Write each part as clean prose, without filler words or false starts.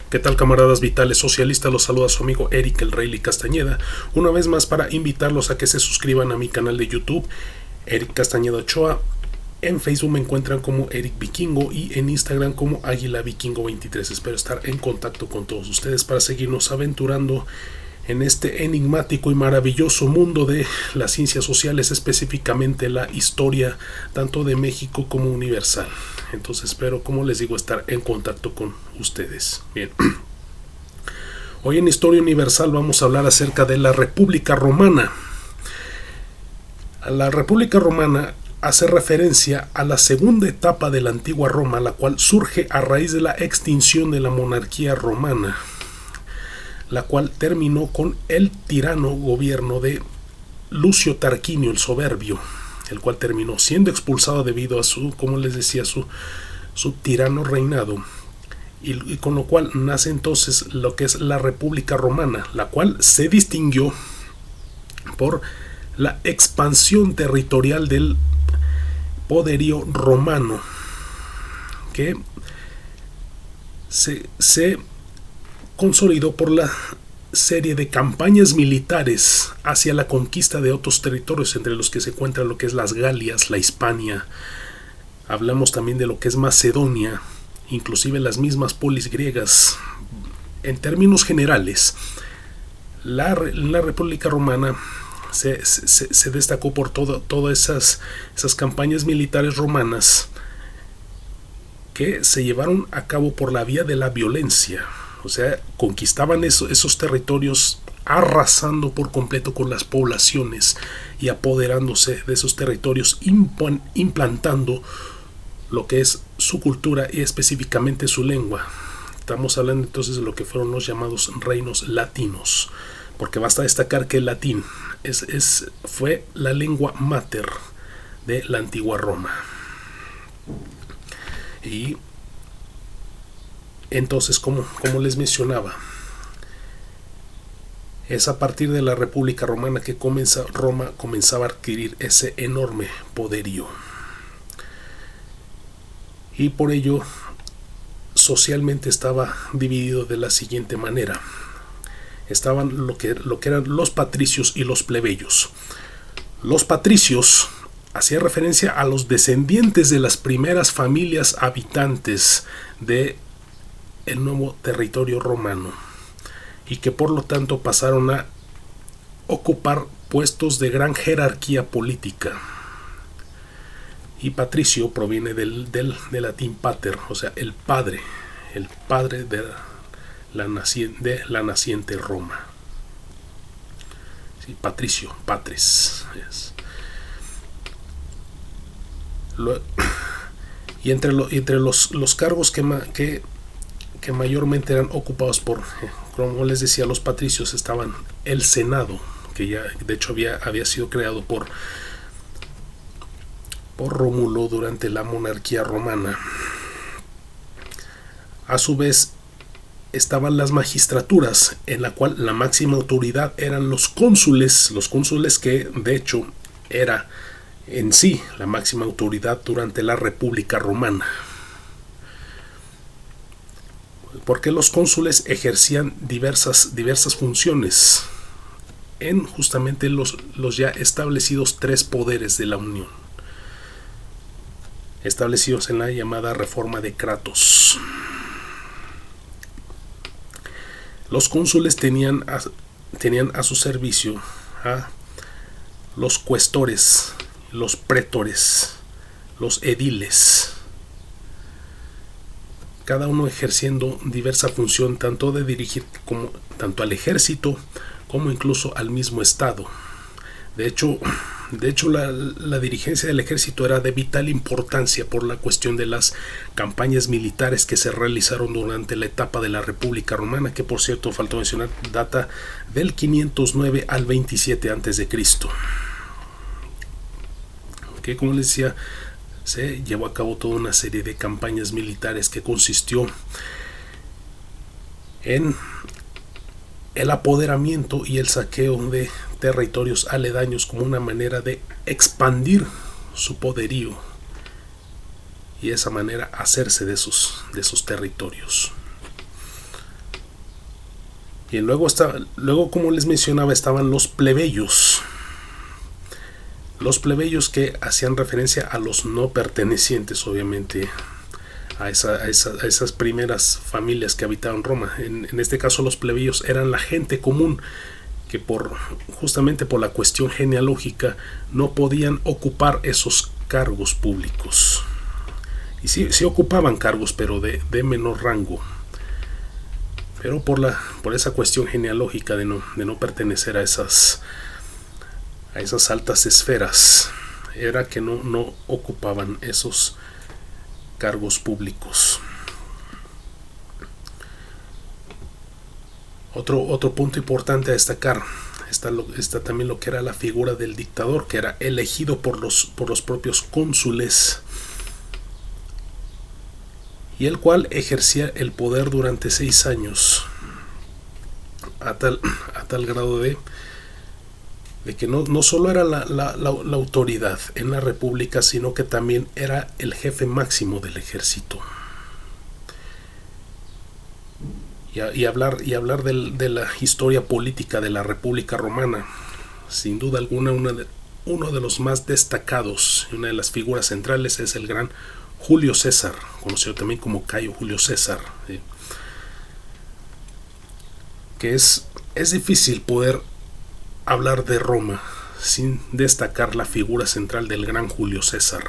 ¿Qué tal, camaradas vitales socialistas? Los saluda su amigo Eric el Rayleigh Castañeda, una vez más para invitarlos a que se suscriban a mi canal de YouTube, Eric Castañeda Ochoa. En Facebook me encuentran como Eric Vikingo y en Instagram como Águila Vikingo 23. Espero estar en contacto con todos ustedes para seguirnos aventurando en este enigmático y maravilloso mundo de las ciencias sociales, específicamente la historia tanto de México como universal. Entonces espero, como les digo, estar en contacto con ustedes. Bien. Hoy en Historia Universal vamos a hablar acerca de la República Romana. La República Romana hace referencia a la segunda etapa de la antigua Roma, la cual surge a raíz de la extinción de la monarquía romana, la cual terminó con el tirano gobierno de Lucio Tarquinio el Soberbio, el cual terminó siendo expulsado debido a su, como les decía, su tirano reinado, y con lo cual nace entonces lo que es la República Romana, la cual se distinguió por la expansión territorial del poderío romano, que se consolidó por la serie de campañas militares hacia la conquista de otros territorios, entre los que se encuentran lo que es las Galias, la Hispania. Hablamos también de lo que es Macedonia, inclusive las mismas polis griegas. En términos generales, la República Romana se destacó por todas esas campañas militares romanas que se llevaron a cabo por la vía de la violencia. O sea, conquistaban esos territorios arrasando por completo con las poblaciones y apoderándose de esos territorios, implantando lo que es su cultura y específicamente su lengua. Estamos hablando entonces de lo que fueron los llamados reinos latinos, porque basta destacar que el latín fue la lengua mater de la antigua Roma. Y entonces, como les mencionaba, es a partir de la República Romana que Roma comenzaba a adquirir ese enorme poderío. Y por ello, socialmente estaba dividido de la siguiente manera. Estaban lo que eran los patricios y los plebeyos. Los patricios hacían referencia a los descendientes de las primeras familias habitantes de el nuevo territorio romano, y que por lo tanto pasaron a ocupar puestos de gran jerarquía política. Y patricio proviene del latín pater, o sea, el padre de la naciente Roma. Sí, patricio, patris. Y entre los cargos que mayormente eran ocupados por, como les decía, los patricios, estaban el Senado, que ya de hecho había sido creado por Rómulo durante la monarquía romana. A su vez estaban las magistraturas, en la cual la máxima autoridad eran los cónsules que de hecho era en sí la máxima autoridad durante la República Romana, porque los cónsules ejercían diversas funciones en justamente los ya establecidos tres poderes de la Unión, establecidos en la llamada Reforma de Kratos. Los cónsules tenían a su servicio a los cuestores, los pretores, los ediles, cada uno ejerciendo diversa función, tanto de dirigir tanto al ejército como incluso al mismo Estado. De hecho la dirigencia del ejército era de vital importancia por la cuestión de las campañas militares que se realizaron durante la etapa de la República Romana, que por cierto, faltó mencionar, data del 509 al 27 a.C. Que, como les decía, se llevó a cabo toda una serie de campañas militares que consistió en el apoderamiento y el saqueo de territorios aledaños como una manera de expandir su poderío y de esa manera hacerse de esos territorios. Y luego, como les mencionaba, estaban los plebeyos. Los plebeyos que hacían referencia a los no pertenecientes, obviamente, a esas primeras familias que habitaban Roma. En este caso, los plebeyos eran la gente común que justamente por la cuestión genealógica no podían ocupar esos cargos públicos. Y sí ocupaban cargos, pero de menor rango. Pero por esa cuestión genealógica de no pertenecer a esas altas esferas, era que no ocupaban esos cargos públicos. Otro punto importante a destacar está también lo que era la figura del dictador, que era elegido por los propios cónsules, y el cual ejercía el poder durante 6 años, a tal grado de que no solo era la autoridad en la república, sino que también era el jefe máximo del ejército. Y hablar de la historia política de la República Romana, sin duda alguna uno de los más destacados y una de las figuras centrales es el gran Julio César, conocido también como Cayo Julio César, ¿sí? Que es difícil poder hablar de Roma sin destacar la figura central del gran Julio César,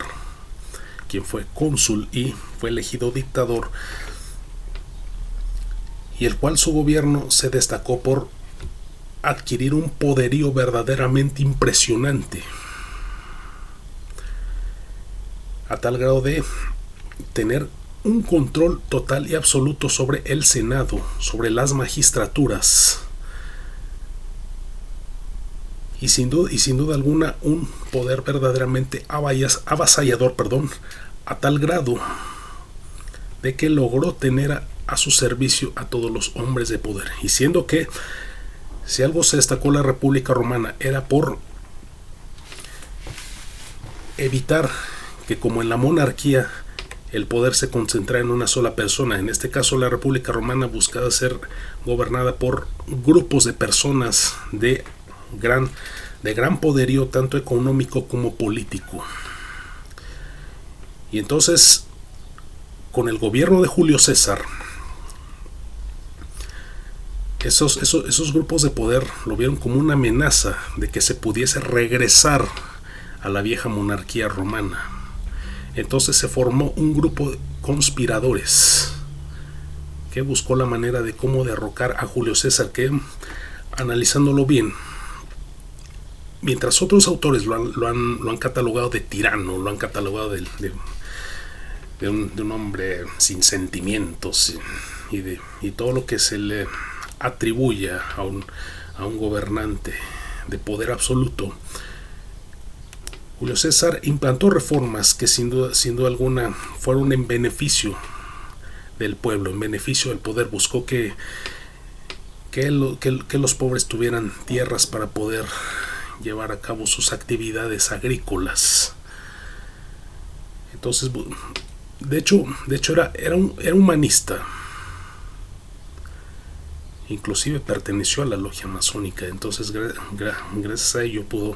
quien fue cónsul y fue elegido dictador, y el cual su gobierno se destacó por adquirir un poderío verdaderamente impresionante, a tal grado de tener un control total y absoluto sobre el Senado, sobre las magistraturas, y sin duda alguna un poder verdaderamente avasallador, a tal grado de que logró tener a su servicio a todos los hombres de poder, y siendo que si algo se destacó la República Romana era por evitar que, como en la monarquía, el poder se concentrara en una sola persona. En este caso, la República Romana buscaba ser gobernada por grupos de personas de gran poderío, tanto económico como político. Y entonces, con el gobierno de Julio César, esos grupos de poder lo vieron como una amenaza de que se pudiese regresar a la vieja monarquía romana. Entonces se formó un grupo de conspiradores que buscó la manera de cómo derrocar a Julio César, que, analizándolo bien, mientras otros autores lo han catalogado de tirano, lo han catalogado de un hombre sin sentimientos y todo lo que se le atribuye a un gobernante de poder absoluto, Julio César implantó reformas que sin duda alguna fueron en beneficio del pueblo, en beneficio del poder. Buscó que los pobres tuvieran tierras para poder llevar a cabo sus actividades agrícolas. Entonces, de hecho era humanista. Inclusive perteneció a la logia masónica. Entonces, gracias a ello pudo,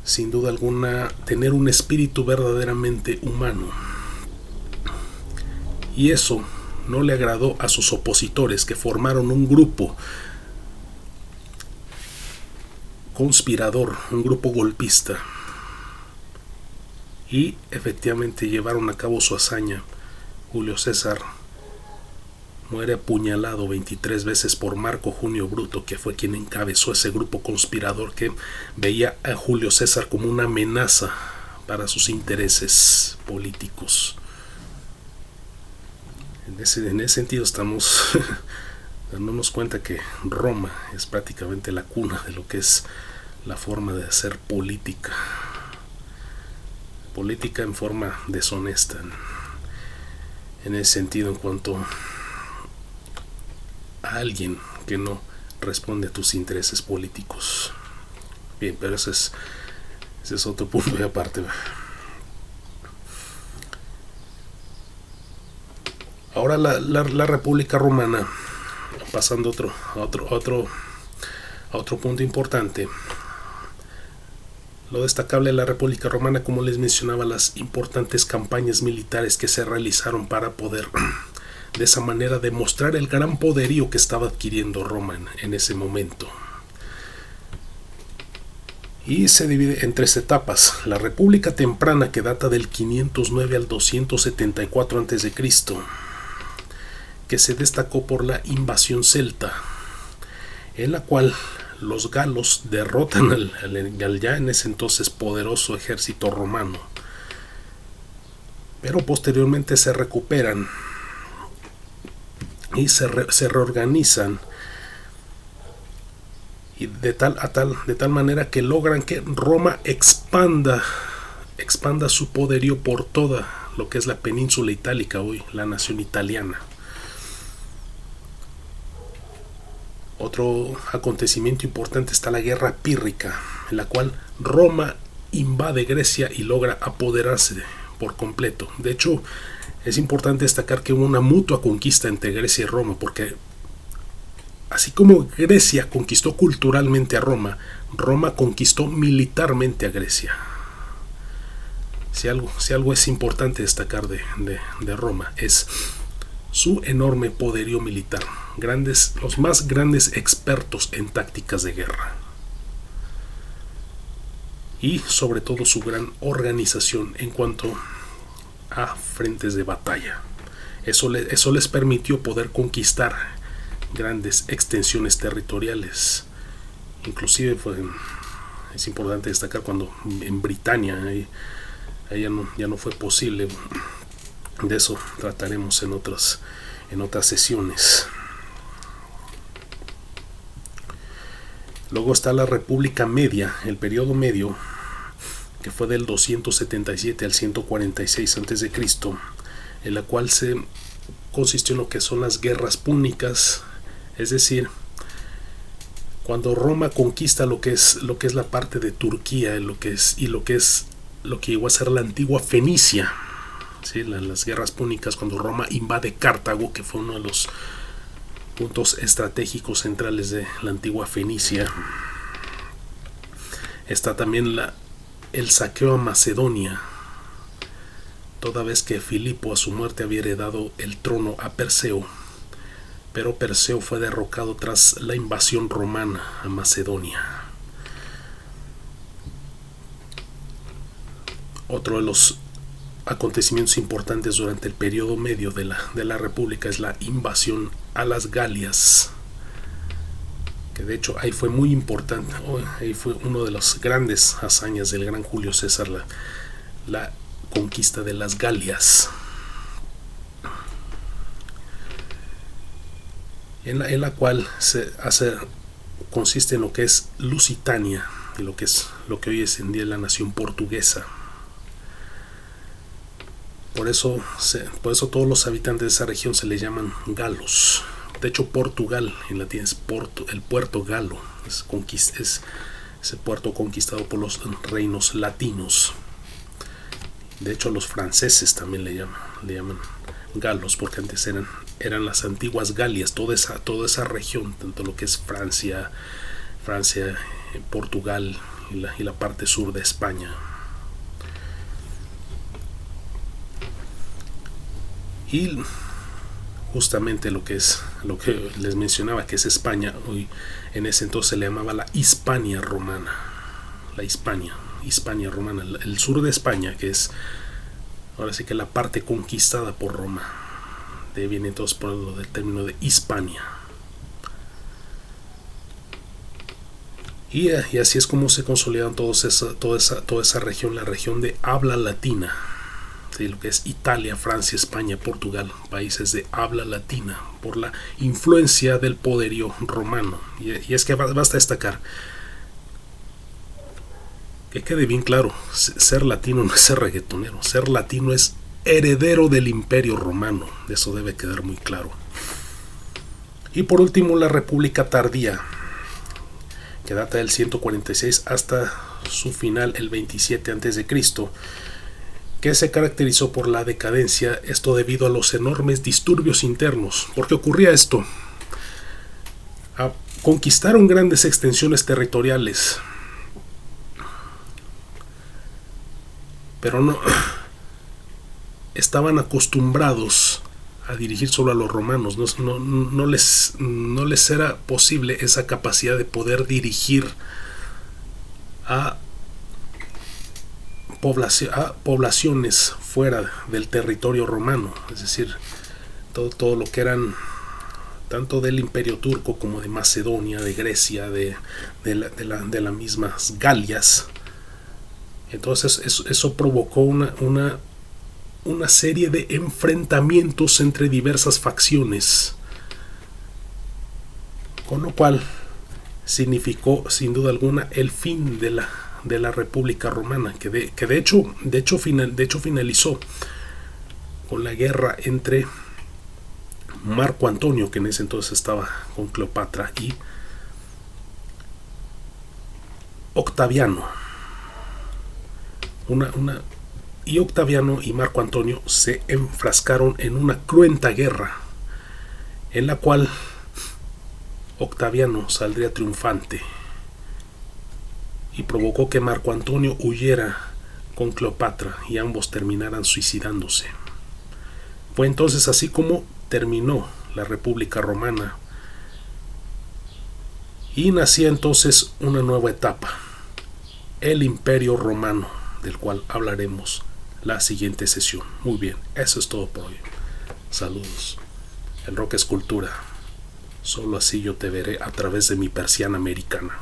sin duda alguna, tener un espíritu verdaderamente humano. Y eso no le agradó a sus opositores, que formaron un grupo conspirador, un grupo golpista, y efectivamente llevaron a cabo su hazaña. Julio César muere apuñalado 23 veces por Marco Junio Bruto, que fue quien encabezó ese grupo conspirador que veía a Julio César como una amenaza para sus intereses políticos. En ese sentido estamos dándonos cuenta que Roma es prácticamente la cuna de lo que es la forma de hacer política en forma deshonesta, en ese sentido, en cuanto a alguien que no responde a tus intereses políticos. Bien, pero ese es otro punto de aparte. Ahora la República Romana, pasando a otro punto importante. Lo destacable de la República Romana, como les mencionaba, las importantes campañas militares que se realizaron para poder de esa manera demostrar el gran poderío que estaba adquiriendo Roma en ese momento. Y se divide en tres etapas. La República Temprana, que data del 509 al 274 a.C., que se destacó por la invasión celta, en la cual los galos derrotan al ya en ese entonces poderoso ejército romano, pero posteriormente se recuperan y se reorganizan, y de tal manera que logran que Roma expanda su poderío por toda lo que es la península itálica, hoy la nación italiana. Otro acontecimiento importante está la Guerra Pírrica, en la cual Roma invade Grecia y logra apoderarse por completo. De hecho, es importante destacar que hubo una mutua conquista entre Grecia y Roma, porque así como Grecia conquistó culturalmente a Roma, Roma conquistó militarmente a Grecia. Si algo es importante destacar de Roma, es su enorme poderío militar. Los más grandes expertos en tácticas de guerra, y sobre todo su gran organización en cuanto a frentes de batalla. Eso les permitió poder conquistar grandes extensiones territoriales. Inclusive es importante destacar cuando en Britania ya no fue posible. De eso trataremos en otras sesiones. Luego está la República Media, el periodo medio, que fue del 277 al 146 a.C., en la cual se consistió en lo que son las guerras púnicas, es decir, cuando Roma conquista lo que es la parte de Turquía, lo que llegó a ser la antigua Fenicia. ¿Sí? Las guerras púnicas, cuando Roma invade Cartago, que fue uno de los puntos estratégicos centrales de la antigua Fenicia. Está también el saqueo a Macedonia, toda vez que Filipo a su muerte había heredado el trono a Perseo, pero Perseo fue derrocado tras la invasión romana a Macedonia. Otro de los acontecimientos importantes durante el periodo medio de la República es la invasión a las Galias, que de hecho ahí fue muy importante. Ahí fue una de las grandes hazañas del gran Julio César, la conquista de las Galias, en la cual consiste en lo que es Lusitania, y lo que hoy es en día la nación portuguesa. Por eso todos los habitantes de esa región se les llaman galos. De hecho, Portugal en latín es el puerto galo, es ese puerto conquistado por los reinos latinos. De hecho, los franceses también le llaman galos, porque antes eran las antiguas Galias, toda esa región, tanto lo que es Francia, Portugal y la parte sur de España. Y justamente lo que les mencionaba, que es España, hoy en ese entonces se le llamaba la Hispania romana, Hispania romana, el sur de España, que es ahora sí que la parte conquistada por Roma. De ahí viene entonces por lo del término de Hispania. Y así es como se consolidan toda esa región, la región de habla latina. Sí, lo que es Italia, Francia, España, Portugal, países de habla latina, por la influencia del poderío romano. Y es que basta destacar, que quede bien claro, ser latino no es ser reggaetonero, ser latino es heredero del imperio romano, eso debe quedar muy claro. Y por último, la República Tardía, que data del 146 hasta su final, el 27 a.C., que se caracterizó por la decadencia, esto debido a los enormes disturbios internos. ¿Por qué ocurría esto? conquistaron grandes extensiones territoriales, pero no estaban acostumbrados a dirigir solo a los romanos. No les era posible esa capacidad de poder dirigir a poblaciones fuera del territorio romano, es decir, todo lo que eran tanto del Imperio Turco como de Macedonia, de Grecia, de las mismas Galias. Entonces eso provocó una serie de enfrentamientos entre diversas facciones, con lo cual significó sin duda alguna el fin de la República Romana, que de hecho finalizó con la guerra entre Marco Antonio, que en ese entonces estaba con Cleopatra, y Octaviano. Y Octaviano y Marco Antonio se enfrascaron en una cruenta guerra, en la cual Octaviano saldría triunfante y provocó que Marco Antonio huyera con Cleopatra y ambos terminaran suicidándose. Fue entonces así como terminó la República Romana y nacía entonces una nueva etapa, el Imperio Romano, del cual hablaremos la siguiente sesión. Muy bien, eso es todo por hoy. Saludos. El rock es cultura. Solo así yo te veré a través de mi persiana americana.